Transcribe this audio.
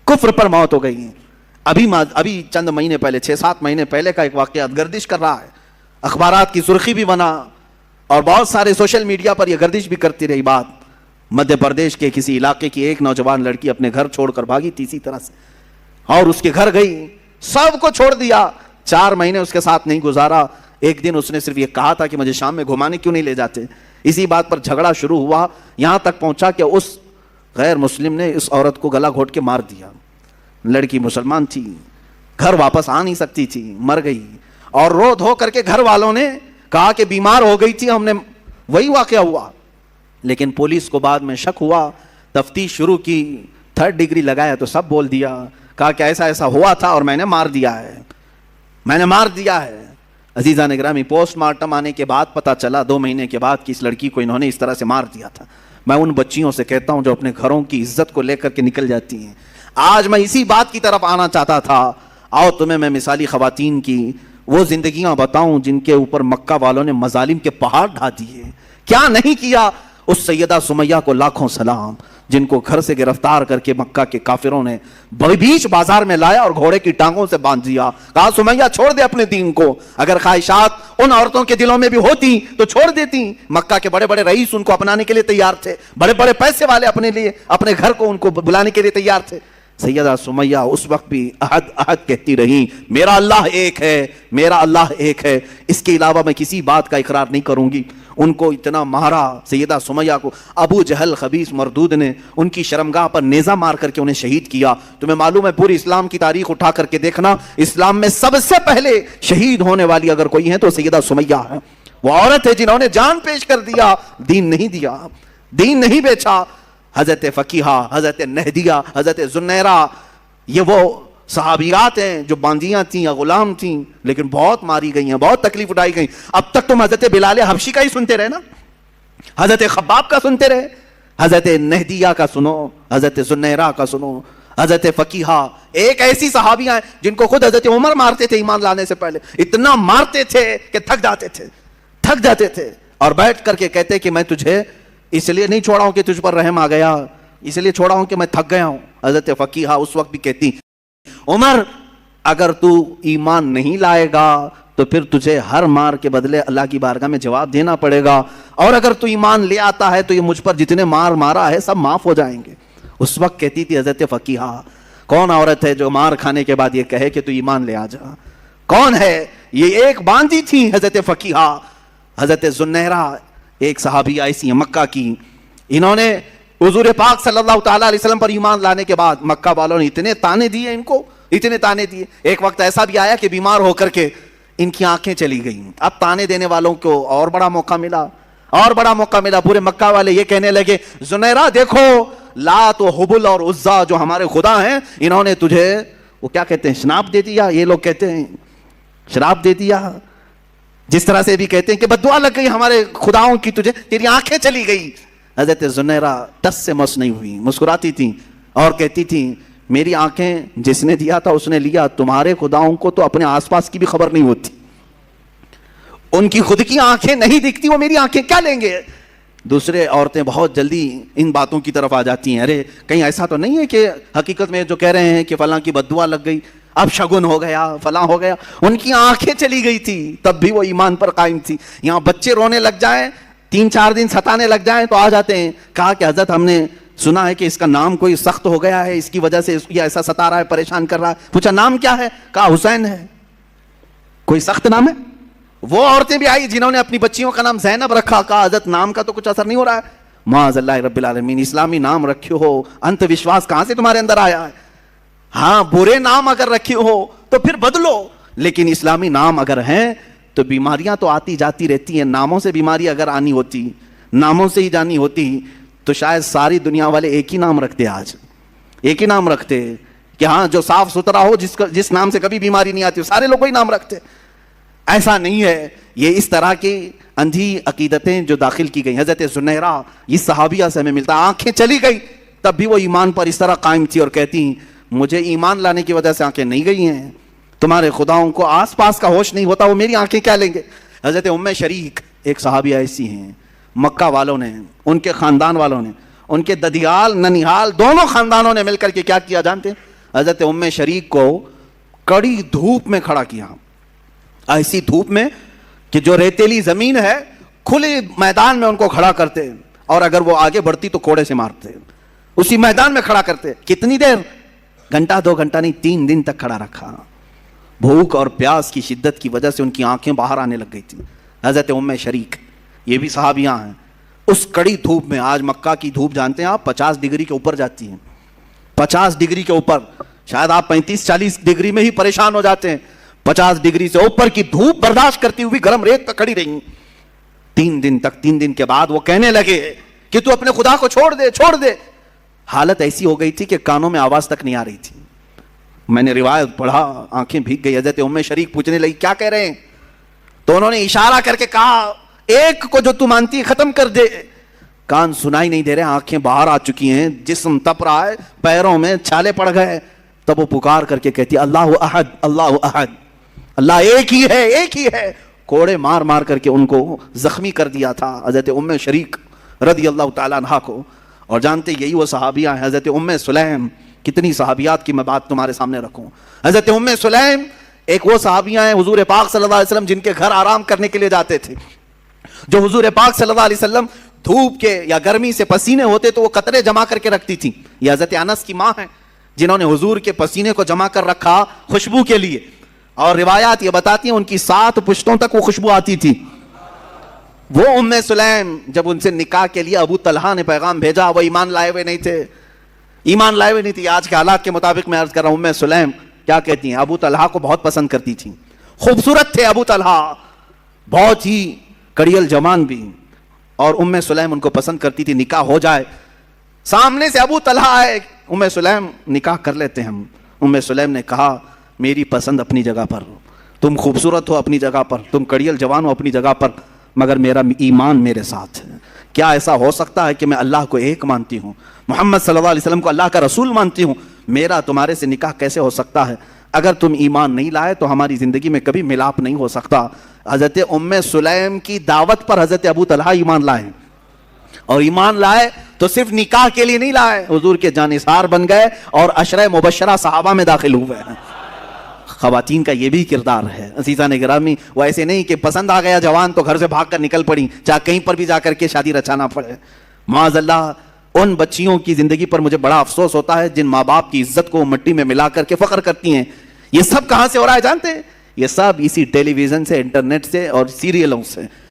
کفر پر موت ہو گئی. ابھی چند مہینے پہلے 6-7 مہینے پہلے کا ایک واقعہ گردش کر رہا ہے, اخبارات کی سرخی بھی بنا اور بہت سارے سوشل میڈیا پر یہ گردش بھی کرتی رہی بات. مدھیہ پردیش کے کسی علاقے کی ایک نوجوان لڑکی اپنے گھر چھوڑ کر بھاگی تھی اسی طرح سے, اور اس کے گھر گئی, سب کو چھوڑ دیا, 4 مہینے اس کے ساتھ نہیں گزارا. ایک دن اس نے صرف یہ کہا تھا کہ مجھے شام میں گھمانے کیوں نہیں لے جاتے. اسی بات پر جھگڑا شروع ہوا, یہاں تک پہنچا کہ اس غیر مسلم نے اس عورت کو گلا گھونٹ کے مار دیا. لڑکی مسلمان تھی, گھر واپس آ نہیں سکتی تھی, مر گئی. اور رو دھو کر کے گھر والوں نے کہا کہ بیمار ہو گئی تھی, ہم نے وہی واقعہ ہوا. لیکن پولیس کو بعد میں شک ہوا, تفتیش شروع کی, 3rd ڈگری لگایا تو سب بول دیا, کہا کہ ایسا ایسا ہوا تھا اور میں نے مار دیا ہے, میں نے مار دیا ہے. عزیزان گرامی, پوسٹ مارٹم آنے کے بعد پتا چلا 2 مہینے کے بعد کہ اس لڑکی کو انہوں نے اس طرح سے مار دیا تھا. میں ان بچیوں سے کہتا ہوں جو اپنے گھروں کی عزت کو لے کر کے نکل جاتی ہیں. آج میں اسی بات کی طرف آنا چاہتا تھا. آؤ تمہیں میں مثالی خواتین کی وہ زندگیاں بتاؤں جن کے اوپر مکہ والوں نے مظالم کے پہاڑ ڈھا دیے. کیا نہیں کیا. اس سیدہ سمیہ کو لاکھوں سلام, جن کو گھر سے گرفتار کر کے مکہ کے کافروں نے بیچ بازار میں لایا اور گھوڑے کی ٹانگوں سے باندھ دیا. کہا سمیہ چھوڑ دے اپنے دین کو. اگر خواہشات ان عورتوں کے دلوں میں بھی ہوتی تو چھوڑ دیتی. مکہ کے بڑے بڑے رئیس ان کو اپنانے کے لیے تیار تھے, بڑے بڑے پیسے والے اپنے لیے اپنے گھر کو ان کو بلانے کے لیے تیار تھے. سیدہ سمیہ اس وقت بھی احد کہتی رہی, میرا اللہ ایک ہے, میرا اللہ ایک ہے, اس کے علاوہ میں کسی بات کا اقرار نہیں کروں گی. ان کو اتنا مارا سیدہ سمیہ کو, ابو جہل خبیث مردود نے ان کی شرمگاہ پر نیزہ مار کر کے انہیں شہید کیا. تمہیں معلوم ہے پوری اسلام کی تاریخ اٹھا کر کے دیکھنا, اسلام میں سب سے پہلے شہید ہونے والی اگر کوئی ہے تو سیدہ سمیہ ہے. وہ عورت ہے جنہوں نے جان پیش کر دیا, دین نہیں دیا, دین نہیں بیچا. حضرت فقیہہ, حضرت نہدیہ, حضرت زنیرہ, یہ وہ صحابیات ہیں جو باندیاں تھیں یا غلام تھیں, لیکن بہت ماری گئی ہیں, بہت تکلیف اٹھائی گئی. اب تک تم حضرت بلال حبشی کا ہی سنتے رہے نا, حضرت خباب کا سنتے رہے, حضرت نہدیہ کا سنو, حضرت زنیرہ کا سنو, حضرت فقیہہ. ایک ایسی صحابیاں ہیں جن کو خود حضرت عمر مارتے تھے ایمان لانے سے پہلے, اتنا مارتے تھے کہ تھک جاتے تھے اور بیٹھ کر کے کہتے کہ میں تجھے اس لیے نہیں چھوڑا ہوں کہ تجھ پر رحم آ گیا, اس لیے چھوڑا ہوں کہ میں تھک گیا ہوں. حضرت فقیہہ اس وقت بھی کہتی, عمر اگر تو ایمان نہیں لائے گا تو پھر تجھے ہر مار کے بدلے اللہ کی بارگاہ میں جواب دینا پڑے گا, اور اگر تو ایمان لے آتا ہے تو یہ مجھ پر جتنے مار مارا ہے سب معاف ہو جائیں گے. اس وقت کہتی تھی حضرت فقیہہ, کون عورت ہے جو مار کھانے کے بعد یہ کہے کہ تو ایمان لے آ جا, کون ہے؟ یہ ایک باندی تھی حضرت فقیہہ. حضرت زنیرہ ایک صحابیہ ایسی ہیں مکہ کی, انہوں نے حضور پاک صلی اللہ تعالیٰ علیہ وسلم پر ایمان لانے کے بعد مکہ والوں نے اتنے تانے دیے ان کو, اتنے تانے دیے. ایک وقت ایسا بھی آیا کہ بیمار ہو کر کے ان کی آنکھیں چلی گئیں. اب تانے دینے والوں کو اور بڑا موقع ملا, پورے مکہ والے یہ کہنے لگے, زنیرہ دیکھو لات و حبل اور عزا جو ہمارے خدا ہیں, انہوں نے تجھے وہ کیا کہتے ہیں شناپ دے دیا, یہ لوگ کہتے ہیں شراب دے دیا, جس طرح سے بھی کہتے ہیں کہ بددعا لگ گئی ہمارے خداؤں کی تجھے, تیری آنکھیں چلی گئی. حضرت زنیرہ ٹس سے مس نہیں ہوئی, مسکراتی تھیں اور کہتی تھیں, میری آنکھیں جس نے دیا تھا اس نے لیا, تمہارے خداؤں کو تو اپنے آس پاس کی بھی خبر نہیں ہوتی, ان کی خود کی آنکھیں نہیں دکھتی, وہ میری آنکھیں کیا لیں گے. دوسرے عورتیں بہت جلدی ان باتوں کی طرف آ جاتی ہیں, ارے کہیں ایسا تو نہیں ہے کہ حقیقت میں جو کہہ رہے ہیں کہ فلاں کی بددعا لگ گئی, اب شگن ہو گیا, فلاں ہو گیا. ان کی آنکھیں چلی گئی تھی تب بھی وہ ایمان پر قائم تھی. یہاں بچے رونے لگ جائیں, 3-4 دن ستانے لگ جائیں تو آ جاتے ہیں, کہا کہ حضرت ہم نے سنا ہے کہ اس کا نام کوئی سخت ہو گیا ہے, اس کی وجہ سے یہ ایسا ستا رہا ہے, پریشان کر رہا ہے. پوچھا نام کیا ہے, کہا حسین ہے. کوئی سخت نام ہے؟ وہ عورتیں بھی آئی جنہوں نے اپنی بچیوں کا نام زینب رکھا, کہا حضرت نام کا تو کچھ اثر نہیں ہو رہا ہے. معاذ اللہ رب العالمین, اسلامی نام رکھے ہو, انت وشواس کہاں سے تمہارے اندر آیا ہے؟ ہاں برے نام اگر رکھے ہو تو پھر بدلو, لیکن اسلامی نام اگر ہیں تو بیماریاں تو آتی جاتی رہتی ہیں. ناموں سے بیماری اگر آنی ہوتی, ناموں سے ہی جانی ہوتی تو شاید ساری دنیا والے ایک ہی نام رکھتے, آج ایک ہی نام رکھتے کہ ہاں جو صاف ستھرا ہو, جس نام سے کبھی بیماری نہیں آتی, سارے لوگ وہی نام رکھتے. ایسا نہیں ہے, یہ اس طرح کی اندھی عقیدتیں جو داخل کی گئی. حضرت زنیرہ یہ صحابیہ سے ہمیں ملتا, آنکھیں چلی گئی تب بھی وہ ایمان پر اس طرح قائم تھی اور کہتی مجھے ایمان لانے کی وجہ سے آنکھیں نہیں گئی ہیں, تمہارے خداؤں کو آس پاس کا ہوش نہیں ہوتا, وہ میری آنکھیں کیا لیں گے. حضرت ام شریک ایک صحابیہ ایسی ہیں, مکہ والوں نے, ان کے خاندان والوں نے, ان کے ددیال ننیحال دونوں خاندانوں نے مل کر کے کیا کیا جانتے ہیں, حضرت ام شریک کو کڑی دھوپ میں کھڑا کیا, ایسی دھوپ میں کہ جو ریتیلی زمین ہے کھلے میدان میں ان کو کھڑا کرتے, اور اگر وہ آگے بڑھتی تو کوڑے سے مارتے, اسی میدان میں کھڑا کرتے. کتنی دیر؟ گھنٹہ 2 گھنٹہ نہیں, 3 دن تک کھڑا رکھا. بھوک اور پیاس کی شدت کی وجہ سے ان کی آنکھیں باہر آنے لگ گئی تھی. حضرت ام شریک, یہ بھی صحابیاں ہیں, اس کڑی دھوپ میں, آج مکہ کی دھوپ جانتے ہیں آپ 50 ڈگری کے اوپر جاتی ہیں, 50 ڈگری کے اوپر, شاید آپ 35-40 ڈگری میں ہی پریشان ہو جاتے ہیں, 50 ڈگری سے اوپر کی دھوپ برداشت کرتی ہوئی گرم ریت پہ کھڑی رہی 3 دن تک. 3 دن کے بعد وہ کہنے لگے کہ تو اپنے خدا کو چھوڑ دے, چھوڑ دے. حالت ایسی ہو گئی تھی کہ کانوں میں آواز تک نہیں آ رہی تھی. میں نے روایت پڑھا, آنکھیں بھیگ گئی. حضرت ام شریک پوچھنے لگی کیا کہہ رہے ہیں؟ تو انہوں نے اشارہ کر کے کہا ایک کو جو تو مانتی ختم کر دے. کان سنائی نہیں دے رہے, آنکھیں باہر آ چکی ہیں, جسم تپ رہا ہے, پیروں میں چھالے پڑ گئے. تب وہ پکار کر کے کہتی اللہ احد, اللہ احد, اللہ ایک ہی ہے, ایک ہی ہے. کوڑے مار مار کر کے ان کو زخمی کر دیا تھا حضرت ام شریک رضی اللہ تعالیٰ عنہ کو. اور جانتے یہی وہ صحابیہ ہیں. حضرت ام سلیم, کتنی صحابیات کی میں بات تمہارے سامنے رکھوں. حضرت ام سلیم ایک وہ صحابیہ ہیں حضور پاک صلی اللہ علیہ وسلم جن کے گھر آرام کرنے کے لیے جاتے تھے, جو حضور پاک صلی اللہ علیہ وسلم دھوپ کے یا گرمی سے پسینے ہوتے تو وہ قطرے جمع کر کے رکھتی تھی. یہ حضرت انس کی ماں ہیں جنہوں نے حضور کے پسینے کو جمع کر رکھا خوشبو کے لیے, اور روایات یہ بتاتی ہیں ان کی 7 پشتوں تک وہ خوشبو آتی تھی. وہ ام سلیم جب ان سے نکاح کے لیے ابو طلحہ نے پیغام بھیجا, وہ ایمان لائے ہوئے نہیں تھے, ایمان لائے ہوئے نہیں تھی. آج کے حالات کے مطابق میں عرض کر رہا ہوں, ام سلیم کیا کہتی ہیں, ابو طلحہ کو بہت پسند کرتی تھیں, خوبصورت تھے ابو طلحہ, بہت ہی کڑیل جوان بھی, اور ام سلیم ان کو پسند کرتی تھی. نکاح ہو جائے, سامنے سے ابو طلحہ آئے, ام سلیم نکاح کر لیتے ہم. ام سلیم نے کہا میری پسند اپنی جگہ پر, تم خوبصورت ہو اپنی جگہ پر, تم کڑیل جوان ہو اپنی جگہ پر, مگر میرا ایمان میرے ساتھ ہے. کیا ایسا ہو سکتا ہے کہ میں اللہ کو ایک مانتی ہوں, محمد صلی اللہ علیہ وسلم کو اللہ کا رسول مانتی ہوں, میرا تمہارے سے نکاح کیسے ہو سکتا ہے؟ اگر تم ایمان نہیں لائے تو ہماری زندگی میں کبھی ملاپ نہیں ہو سکتا. حضرت ام سلیم کی دعوت پر حضرت ابو طلحہ ایمان لائے, اور ایمان لائے تو صرف نکاح کے لیے نہیں لائے, حضور کے جانثار بن گئے اور عشرہ مبشرہ صحابہ میں داخل ہوئے. خواتین کا یہ بھی کردار ہے عزیزان گرامی, وہ ایسے نہیں کہ پسند آ گیا جوان تو گھر سے بھاگ کر نکل پڑی, چاہے کہیں پر بھی جا کر کے شادی رچانا پڑے. معاذ اللہ, ان بچیوں کی زندگی پر مجھے بڑا افسوس ہوتا ہے جن ماں باپ کی عزت کو مٹی میں ملا کر کے فخر کرتی ہیں. یہ سب کہاں سے ہو رہا ہے جانتے ہیں؟ یہ سب اسی ٹیلی ویژن سے, انٹرنیٹ سے اور سیریلوں سے.